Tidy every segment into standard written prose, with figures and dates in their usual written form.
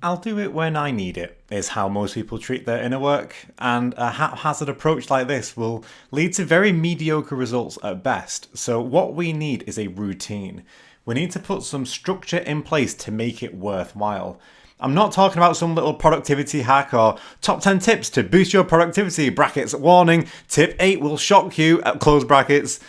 I'll do it when I need it, is how most people treat their inner work, and a haphazard approach like this will lead to very mediocre results at best. So, what we need is a routine. We need to put some structure in place to make it worthwhile. I'm not talking about some little productivity hack or top 10 tips to boost your productivity, brackets, warning, tip 8 will shock you, close brackets.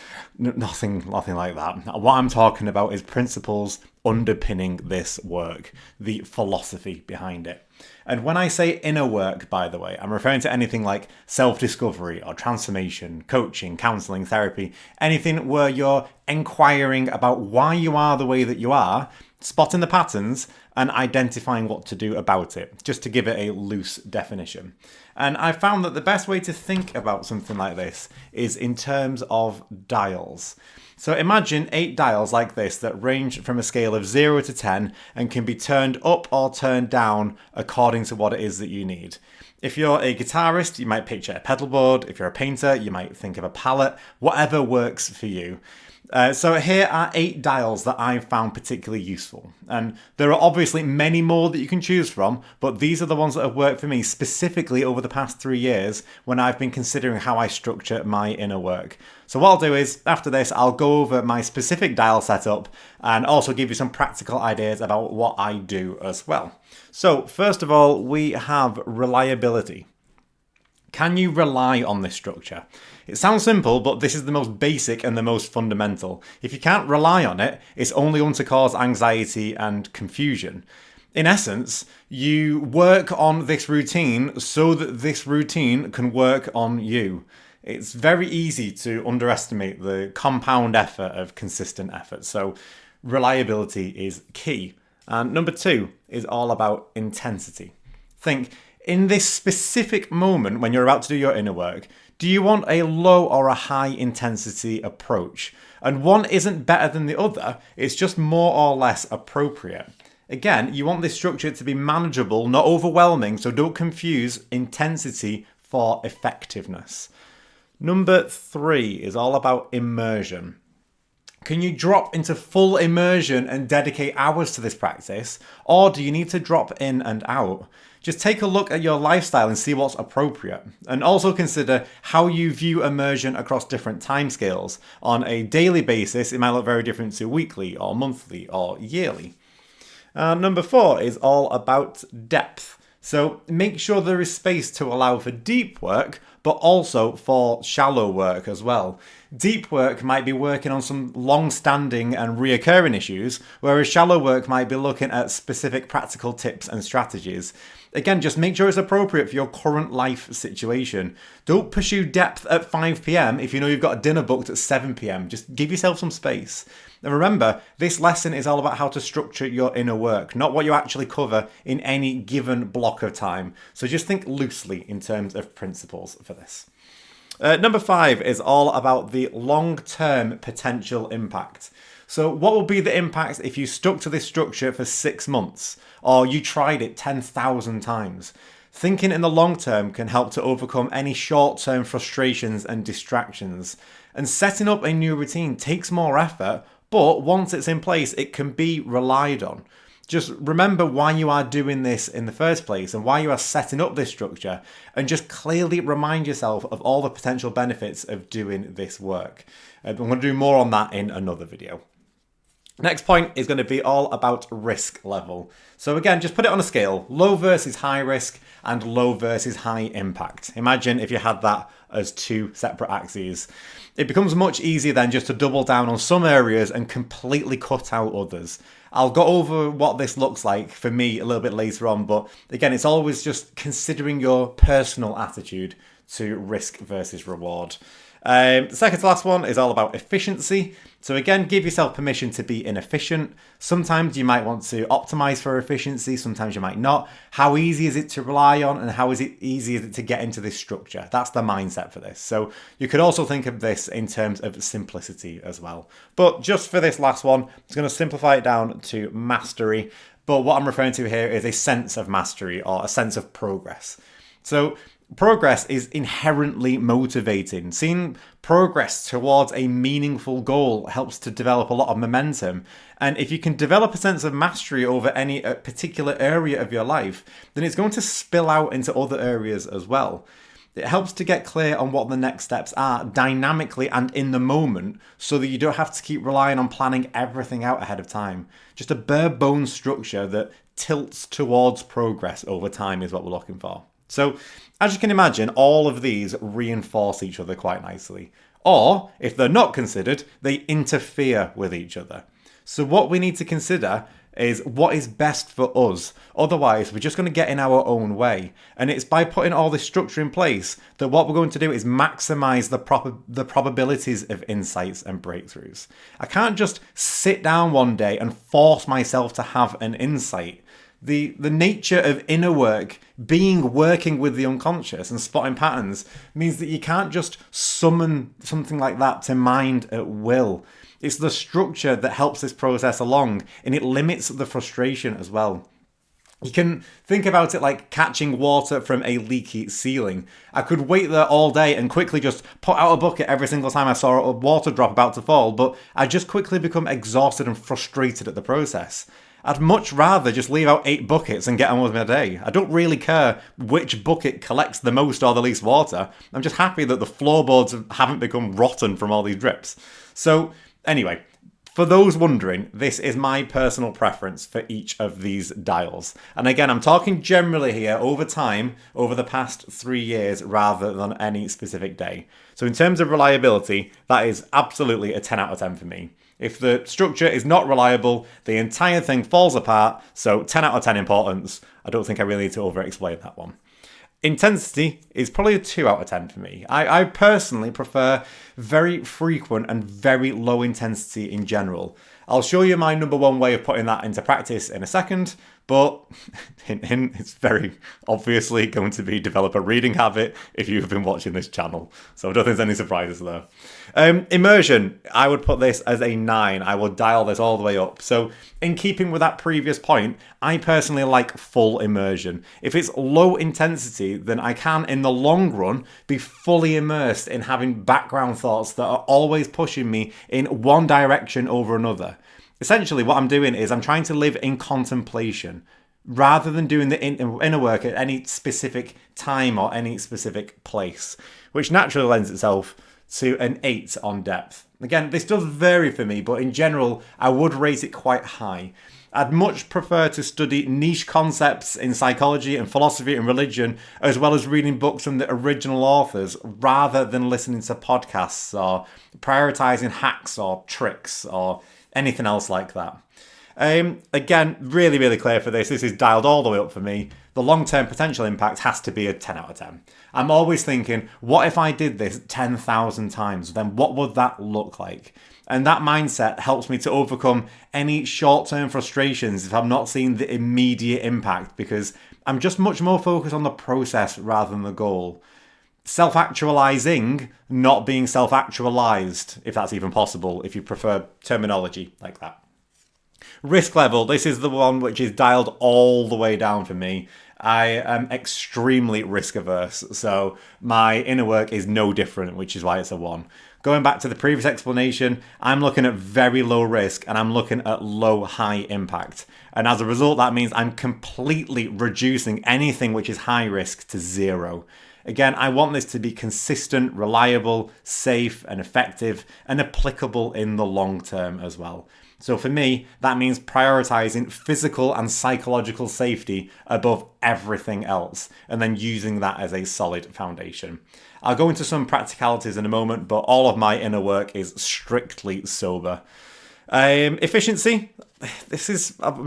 Nothing like that. What I'm talking about is principles underpinning this work, the philosophy behind it. And when I say inner work, by the way, I'm referring to anything like self-discovery or transformation, coaching, counseling, therapy, anything where you're inquiring about why you are the way that you are, spotting the patterns, and identifying what to do about it, just to give it a loose definition. And I found that the best way to think about something like this is in terms of dials. So imagine 8 dials like this that range from a scale of 0 to 10 and can be turned up or turned down according to what it is that you need. If you're a guitarist, you might picture a pedal board. If you're a painter, you might think of a palette, whatever works for you. So here are 8 dials that I've found particularly useful. And there are obviously many more that you can choose from, but these are the ones that have worked for me specifically over the past 3 years when I've been considering how I structure my inner work. So what I'll do is, after this, I'll go over my specific dial setup and also give you some practical ideas about what I do as well. So first of all, we have reliability. Can you rely on this structure? It sounds simple, but this is the most basic and the most fundamental. If you can't rely on it, it's only going to cause anxiety and confusion. In essence, you work on this routine so that this routine can work on you. It's very easy to underestimate the compound effort of consistent effort. So reliability is key. And number 2 is all about intensity. Think, in this specific moment when you're about to do your inner work, do you want a low or a high intensity approach? And one isn't better than the other, it's just more or less appropriate. Again, you want this structure to be manageable, not overwhelming, so don't confuse intensity for effectiveness. Number 3 is all about immersion. Can you drop into full immersion and dedicate hours to this practice? Or do you need to drop in and out? Just take a look at your lifestyle and see what's appropriate. And also consider how you view immersion across different timescales. On a daily basis, it might look very different to weekly or monthly or yearly. Number 4 is all about depth. So make sure there is space to allow for deep work, but also for shallow work as well. Deep work might be working on some long-standing and reoccurring issues, whereas shallow work might be looking at specific practical tips and strategies. Again, just make sure it's appropriate for your current life situation. Don't pursue depth at 5 p.m. if you know you've got a dinner booked at 7 p.m. Just give yourself some space. And remember, this lesson is all about how to structure your inner work, not what you actually cover in any given block of time. So just think loosely in terms of principles for this. Number 5 is all about the long-term potential impact. So what will be the impact if you stuck to this structure for 6 months or you tried it 10,000 times? Thinking in the long term can help to overcome any short-term frustrations and distractions. And setting up a new routine takes more effort, but once it's in place, it can be relied on. Just remember why you are doing this in the first place and why you are setting up this structure, and just clearly remind yourself of all the potential benefits of doing this work. I'm going to do more on that in another video. Next point is going to be all about risk level. So again, just put it on a scale, low versus high risk and low versus high impact. Imagine if you had that as 2 separate axes. It becomes much easier then just to double down on some areas and completely cut out others. I'll go over what this looks like for me a little bit later on, but again, it's always just considering your personal attitude to risk versus reward. The second to last one is all about efficiency. So again, give yourself permission to be inefficient. Sometimes you might want to optimize for efficiency, sometimes you might not. How easy is it to rely on, and how easy is it to get into this structure? That's the mindset for this. So you could also think of this in terms of simplicity as well. But just for this last one, I'm going to simplify it down to mastery. But what I'm referring to here is a sense of mastery or a sense of progress. So Progress is inherently motivating. Seeing progress towards a meaningful goal helps to develop a lot of momentum. And if you can develop a sense of mastery over any particular area of your life, then it's going to spill out into other areas as well. It helps to get clear on what the next steps are dynamically and in the moment so that you don't have to keep relying on planning everything out ahead of time. Just a bare bones structure that tilts towards progress over time is what we're looking for. So, as you can imagine, all of these reinforce each other quite nicely. Or, if they're not considered, they interfere with each other. So what we need to consider is what is best for us. Otherwise, we're just going to get in our own way. And it's by putting all this structure in place that what we're going to do is maximize the probabilities of insights and breakthroughs. I can't just sit down one day and force myself to have an insight. The nature of inner work, working with the unconscious and spotting patterns, means that you can't just summon something like that to mind at will. It's the structure that helps this process along, and it limits the frustration as well. You can think about it like catching water from a leaky ceiling. I could wait there all day and quickly just put out a bucket every single time I saw a water drop about to fall, but I just quickly become exhausted and frustrated at the process. I'd much rather just leave out 8 buckets and get on with my day. I don't really care which bucket collects the most or the least water. I'm just happy that the floorboards haven't become rotten from all these drips. So, anyway, for those wondering, this is my personal preference for each of these dials. And again, I'm talking generally here over time, over the past 3 years, rather than any specific day. So in terms of reliability, that is absolutely a 10 out of 10 for me. If the structure is not reliable, the entire thing falls apart, so 10 out of 10 importance. I don't think I really need to over-explain that one. Intensity is probably a 2 out of 10 for me. I personally prefer very frequent and very low intensity in general. I'll show you my number one way of putting that into practice in a second, but hint, hint, it's very obviously going to be develop a reading habit if you've been watching this channel. So I don't think there's any surprises there. Immersion, I would put this as a 9. I will dial this all the way up. So in keeping with that previous point, I personally like full immersion. If it's low intensity, then I can, in the long run, be fully immersed in having background thoughts that are always pushing me in one direction over another. Essentially, what I'm doing is I'm trying to live in contemplation rather than doing the inner work at any specific time or any specific place, which naturally lends itself to an 8 on depth. Again, this does vary for me, but in general, I would rate it quite high. I'd much prefer to study niche concepts in psychology and philosophy and religion, as well as reading books from the original authors, rather than listening to podcasts or prioritizing hacks or tricks or anything else like that. Again, really, really clear for this. This is dialed all the way up for me. The long-term potential impact has to be a 10 out of 10. I'm always thinking, what if I did this 10,000 times? Then what would that look like? And that mindset helps me to overcome any short-term frustrations if I'm not seeing the immediate impact, because I'm just much more focused on the process rather than the goal. Self-actualizing, not being self-actualized, if that's even possible, if you prefer terminology like that. Risk level, this is the one which is dialed all the way down for me. I am extremely risk averse, so my inner work is no different, which is why it's a 1. Going back to the previous explanation, I'm looking at very low risk and I'm looking at low high impact. And as a result, that means I'm completely reducing anything which is high risk to 0. Again, I want this to be consistent, reliable, safe and effective and applicable in the long term as well. So for me, that means prioritizing physical and psychological safety above everything else, and then using that as a solid foundation. I'll go into some practicalities in a moment, but all of my inner work is strictly sober. Efficiency, I'm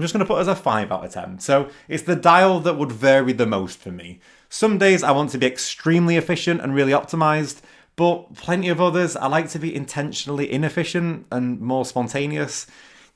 just going to put as a 5 out of 10. So it's the dial that would vary the most for me. Some days I want to be extremely efficient and really optimized, but plenty of others, I like to be intentionally inefficient and more spontaneous.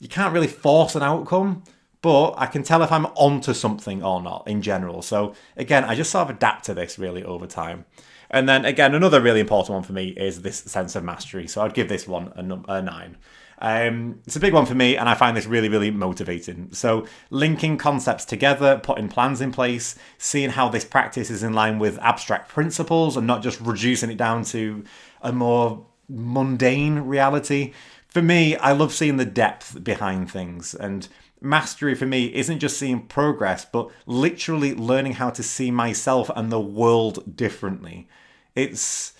You can't really force an outcome, but I can tell if I'm onto something or not in general. So again, I just sort of adapt to this really over time. And then again, another really important one for me is this sense of mastery. So I'd give this one a 9. It's a big one for me, and I find this really, really motivating. So linking concepts together, putting plans in place, seeing how this practice is in line with abstract principles and not just reducing it down to a more mundane reality. For me, I love seeing the depth behind things, and mastery for me isn't just seeing progress, but literally learning how to see myself and the world differently. It's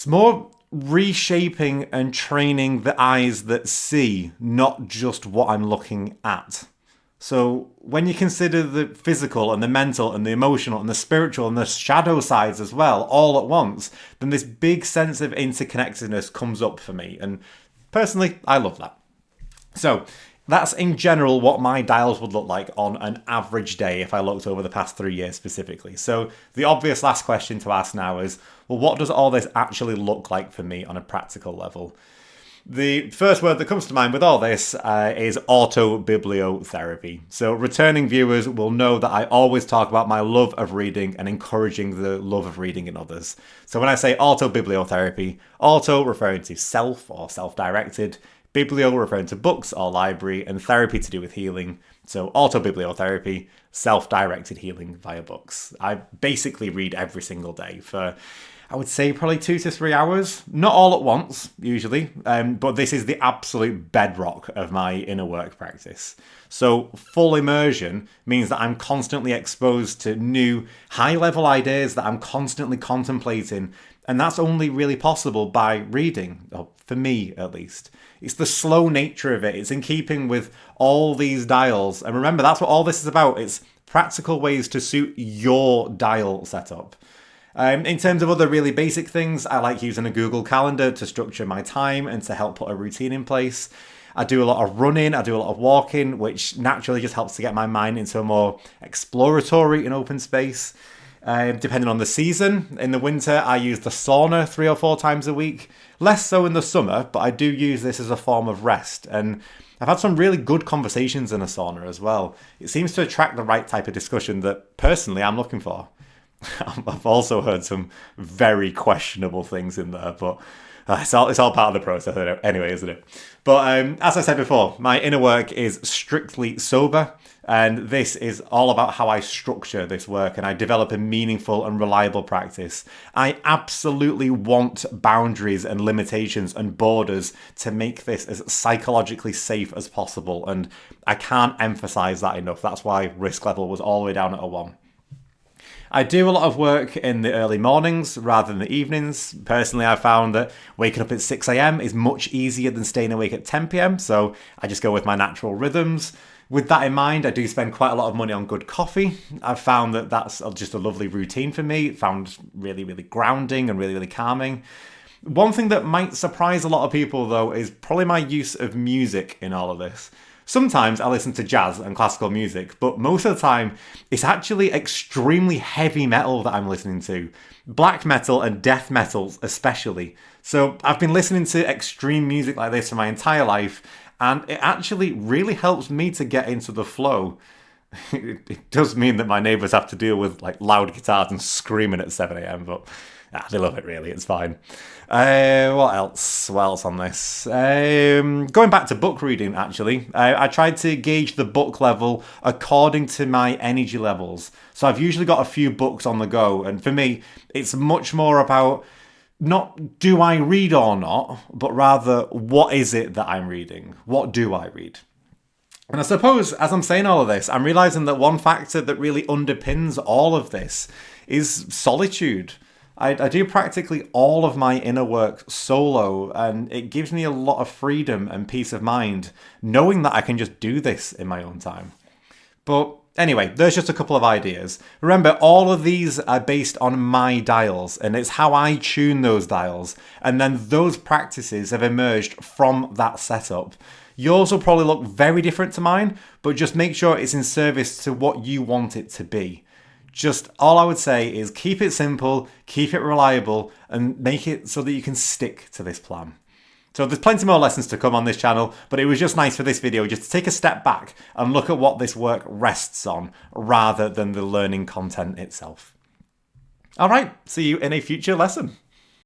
more reshaping and training the eyes that see, not just what I'm looking at. So when you consider the physical and the mental and the emotional and the spiritual and the shadow sides as well, all at once, then this big sense of interconnectedness comes up for me. And personally, I love that. So that's in general what my dials would look like on an average day if I looked over the past 3 years specifically. So the obvious last question to ask now is, well, what does all this actually look like for me on a practical level? The first word that comes to mind with all this is autobibliotherapy. So returning viewers will know that I always talk about my love of reading and encouraging the love of reading in others. So when I say autobibliotherapy, auto referring to self or self-directed, biblio referring to books or library, and therapy to do with healing. So autobibliotherapy, self-directed healing via books. I basically read every single day for, I would say, probably 2 to 3 hours. Not all at once, usually, but this is the absolute bedrock of my inner work practice. So full immersion means that I'm constantly exposed to new high-level ideas that I'm constantly contemplating, and that's only really possible by reading, for me at least. It's the slow nature of it. It's in keeping with all these dials. And remember, that's what all this is about. It's practical ways to suit your dial setup. In terms of other really basic things, I like using a Google Calendar to structure my time and to help put a routine in place. I do a lot of running, I do a lot of walking, which naturally just helps to get my mind into a more exploratory and open space. Depending on the season, in the winter I use the sauna 3 or 4 times a week. Less so in the summer, but I do use this as a form of rest. And I've had some really good conversations in a sauna as well. It seems to attract the right type of discussion that personally I'm looking for. I've also heard some very questionable things in there, but it's all part of the process anyway, isn't it? But as I said before, my inner work is strictly sober, and this is all about how I structure this work and I develop a meaningful and reliable practice. I absolutely want boundaries and limitations and borders to make this as psychologically safe as possible, and I can't emphasize that enough. That's why risk level was all the way down at a 1. I do a lot of work in the early mornings rather than the evenings. Personally, I found that waking up at 6 a.m. is much easier than staying awake at 10 p.m, so I just go with my natural rhythms. With that in mind, I do spend quite a lot of money on good coffee. I've found that that's just a lovely routine for me. Found really, really grounding and really, really calming. One thing that might surprise a lot of people, though, is probably my use of music in all of this. Sometimes I listen to jazz and classical music, but most of the time it's actually extremely heavy metal that I'm listening to. Black metal and death metal especially. So I've been listening to extreme music like this for my entire life, and it actually really helps me to get into the flow. It does mean that my neighbours have to deal with like loud guitars and screaming at 7 a.m, but they love it really, it's fine. What else on this? Going back to book reading, actually, I tried to gauge the book level according to my energy levels. So I've usually got a few books on the go, and for me, it's much more about not do I read or not, but rather what is it that I'm reading? What do I read? And I suppose as I'm saying all of this, I'm realizing that one factor that really underpins all of this is solitude. I do practically all of my inner work solo, and it gives me a lot of freedom and peace of mind knowing that I can just do this in my own time. But anyway, there's just a couple of ideas. Remember, all of these are based on my dials, and it's how I tune those dials, and then those practices have emerged from that setup. Yours will probably look very different to mine, but just make sure it's in service to what you want it to be. Just all I would say is keep it simple, keep it reliable, and make it so that you can stick to this plan. So there's plenty more lessons to come on this channel, but it was just nice for this video just to take a step back and look at what this work rests on rather than the learning content itself. All right, see you in a future lesson.